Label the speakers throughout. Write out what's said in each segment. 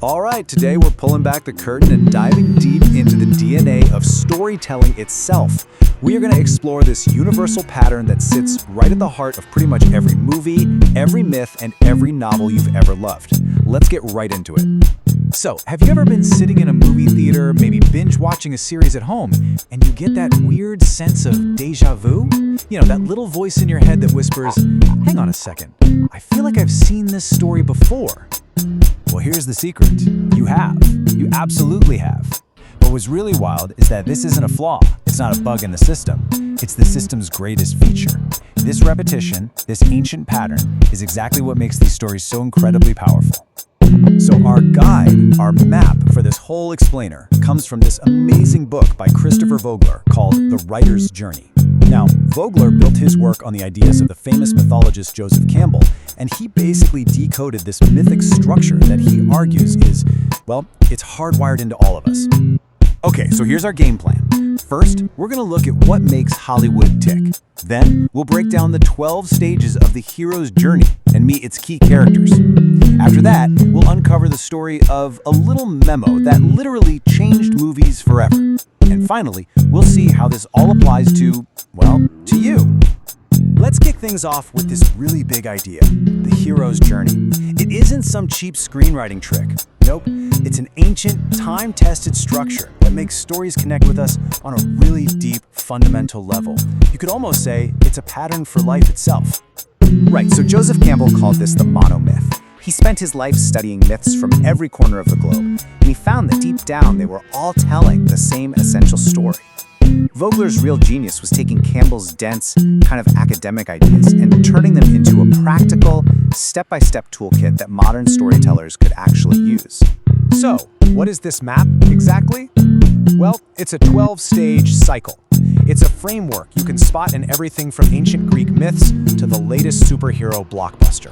Speaker 1: All right, today we're pulling back the curtain and diving deep into the DNA of storytelling itself. We are going to explore this universal pattern that sits right at the heart of pretty much every movie, every myth, and every novel you've ever loved. Let's get right into it. So, have you ever been sitting in a movie theater, maybe binge watching a series at home, and you get that weird sense of déjà vu? You know, that little voice in your head that whispers, hang on a second, I feel like I've seen this story before. Well, here's the secret. You have. You absolutely have. But what's really wild is that this isn't a flaw. It's not a bug in the system. It's the system's greatest feature. This repetition, this ancient pattern, is exactly what makes these stories so incredibly powerful. So our guide, our map for this whole explainer, comes from this amazing book by Christopher Vogler called The Writer's Journey. Now, Vogler built his work on the ideas of the famous mythologist Joseph Campbell, and he basically decoded this mythic structure that he argues is, well, it's hardwired into all of us. Okay, so here's our game plan. First, we're going to look at what makes Hollywood tick. Then, we'll break down the 12 stages of the hero's journey and meet its key characters. After that, we'll uncover the story of a little memo that literally changed movies forever. And finally, we'll see how this all applies to, well, to you. Let's kick things off with this really big idea, the hero's journey. It isn't some cheap screenwriting trick. Nope, it's an ancient, time-tested structure that makes stories connect with us on a really deep, fundamental level. You could almost say it's a pattern for life itself.
Speaker 2: Right, so Joseph Campbell called this the monomyth. He spent his life studying myths from every corner of the globe, and he found that deep down they were all telling the same essential story. Vogler's real genius was taking Campbell's dense, kind of academic ideas and turning them into a practical, step-by-step toolkit that modern storytellers could actually use.
Speaker 1: So, what is this map exactly? Well, it's a 12-stage cycle. It's a framework you can spot in everything from ancient Greek myths to the latest superhero blockbuster.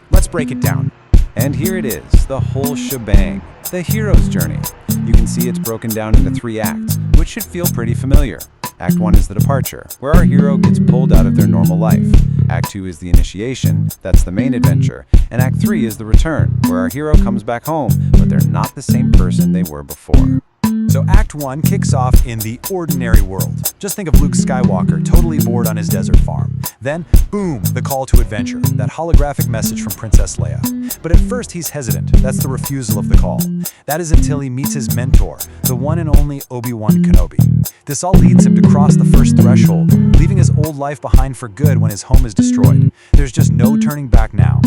Speaker 1: Let's break it down. And here it is, the whole shebang, the hero's journey. You can see it's broken down into 3 acts, which should feel pretty familiar. Act 1 is the departure, where our hero gets pulled out of their normal life. Act 2 is the initiation, that's the main adventure. And Act 3 is the return, where our hero comes back home, but they're not the same person they were before. So Act 1 kicks off in the ordinary world. Just think of Luke Skywalker totally bored on his desert farm. Then, boom, the call to adventure, that holographic message from Princess Leia. But at first he's hesitant, that's the refusal of the call. That is until he meets his mentor, the one and only Obi-Wan Kenobi. This all leads him to cross the first threshold, leaving his old life behind for good when his home is destroyed. There's just no turning back now.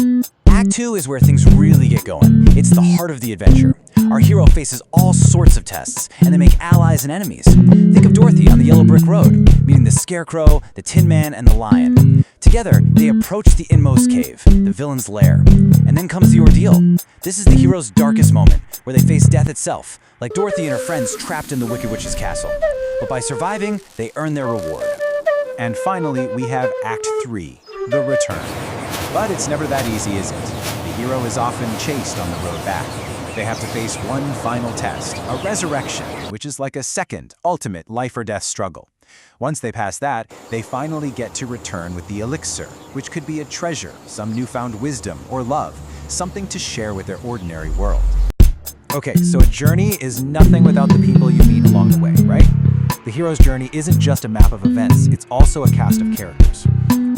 Speaker 3: Act 2 is where things really get going. It's the heart of the adventure. Our hero faces all sorts of tests, and they make allies and enemies. Think of Dorothy on the Yellow Brick Road, meeting the Scarecrow, the Tin Man, and the Lion. Together, they approach the inmost cave, the villain's lair. And then comes the ordeal. This is the hero's darkest moment, where they face death itself, like Dorothy and her friends trapped in the Wicked Witch's castle. But by surviving, they earn their reward.
Speaker 1: And finally, we have Act 3, the return. But it's never that easy, is it? The hero is often chased on the road back. They have to face one final test, a resurrection, which is like a second, ultimate life-or-death struggle. Once they pass that, they finally get to return with the elixir, which could be a treasure, some newfound wisdom or love, something to share with their ordinary world. Okay, so a journey is nothing without the people you meet along the way, right? The hero's journey isn't just a map of events, it's also a cast of characters.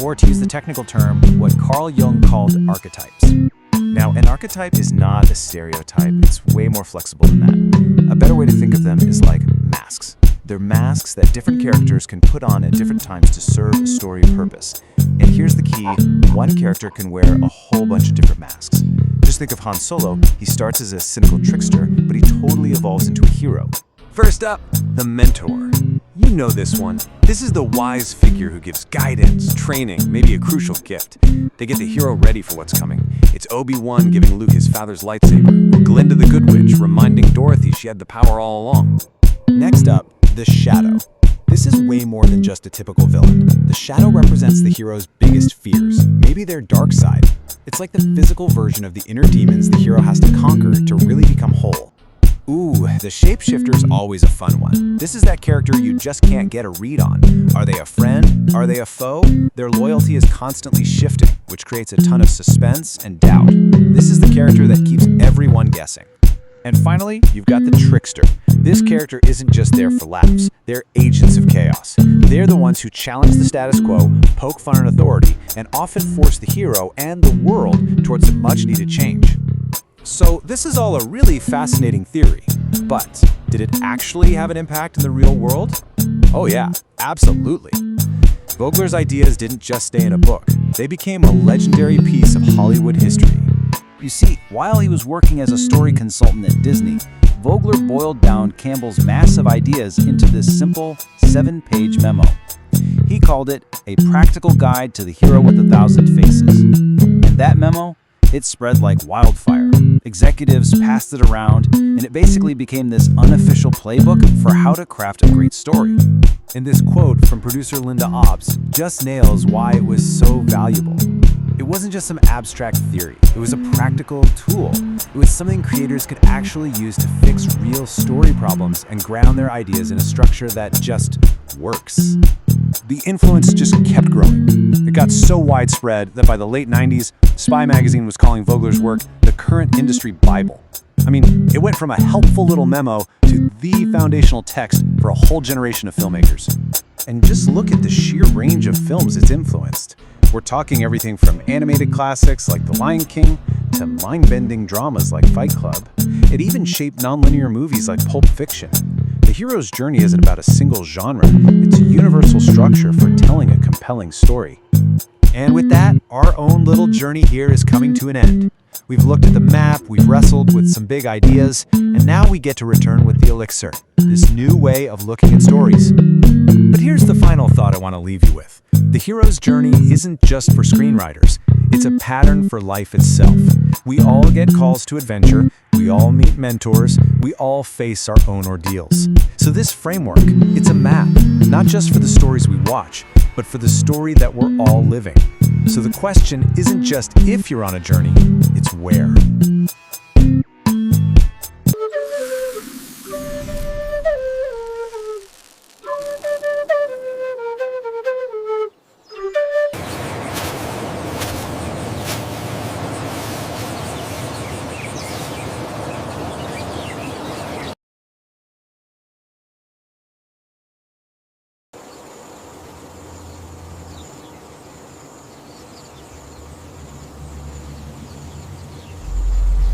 Speaker 1: Or to use the technical term, what Carl Jung called archetypes. Now, an archetype is not a stereotype, it's way more flexible than that. A better way to think of them is like masks. They're masks that different characters can put on at different times to serve a story purpose. And here's the key, one character can wear a whole bunch of different masks. Just think of Han Solo, he starts as a cynical trickster, but he totally evolves into a hero. First up, the mentor. You know this one. This is the wise figure who gives guidance, training, maybe a crucial gift. They get the hero ready for what's coming. It's Obi-Wan giving Luke his father's lightsaber, or Glinda the Good Witch reminding Dorothy she had the power all along. Next up, the Shadow. This is way more than just a typical villain. The Shadow represents the hero's biggest fears, maybe their dark side. It's like the physical version of the inner demons the hero has to conquer to really become whole. Ooh, the shapeshifter's always a fun one. This is that character you just can't get a read on. Are they a friend? Are they a foe? Their loyalty is constantly shifting, which creates a ton of suspense and doubt. This is the character that keeps everyone guessing. And finally, you've got the trickster. This character isn't just there for laughs. They're agents of chaos. They're the ones who challenge the status quo, poke fun at authority, and often force the hero and the world towards some much-needed change. So this is all a really fascinating theory. But did it actually have an impact in the real world? Oh yeah, absolutely. Vogler's ideas didn't just stay in a book. They became a legendary piece of Hollywood history.
Speaker 3: You see, while he was working as a story consultant at Disney, Vogler boiled down Campbell's massive ideas into this simple 7-page memo. He called it a practical guide to the hero with 1,000 faces. And that memo, it spread like wildfire. Executives passed it around, and it basically became this unofficial playbook for how to craft a great story.
Speaker 1: And this quote from producer Linda Obbs just nails why it was so valuable. It wasn't just some abstract theory. It was a practical tool. It was something creators could actually use to fix real story problems and ground their ideas in a structure that just works. The influence just kept growing. It got so widespread that by the late 90s, Spy magazine was calling Vogler's work the current industry Bible. I mean, it went from a helpful little memo to the foundational text for a whole generation of filmmakers. And just look at the sheer range of films it's influenced. We're talking everything from animated classics like The Lion King to mind-bending dramas like Fight Club. It even shaped nonlinear movies like Pulp Fiction. The hero's journey isn't about a single genre. It's a universal structure for telling a compelling story. And with that, our own little journey here is coming to an end. We've looked at the map, we've wrestled with some big ideas, and now we get to return with the elixir, this new way of looking at stories. But here's the final thought I want to leave you with. The hero's journey isn't just for screenwriters. It's a pattern for life itself. We all get calls to adventure, we all meet mentors, we all face our own ordeals. So this framework, it's a map, not just for the stories we watch, but for the story that we're all living. So the question isn't just if you're on a journey, it's where.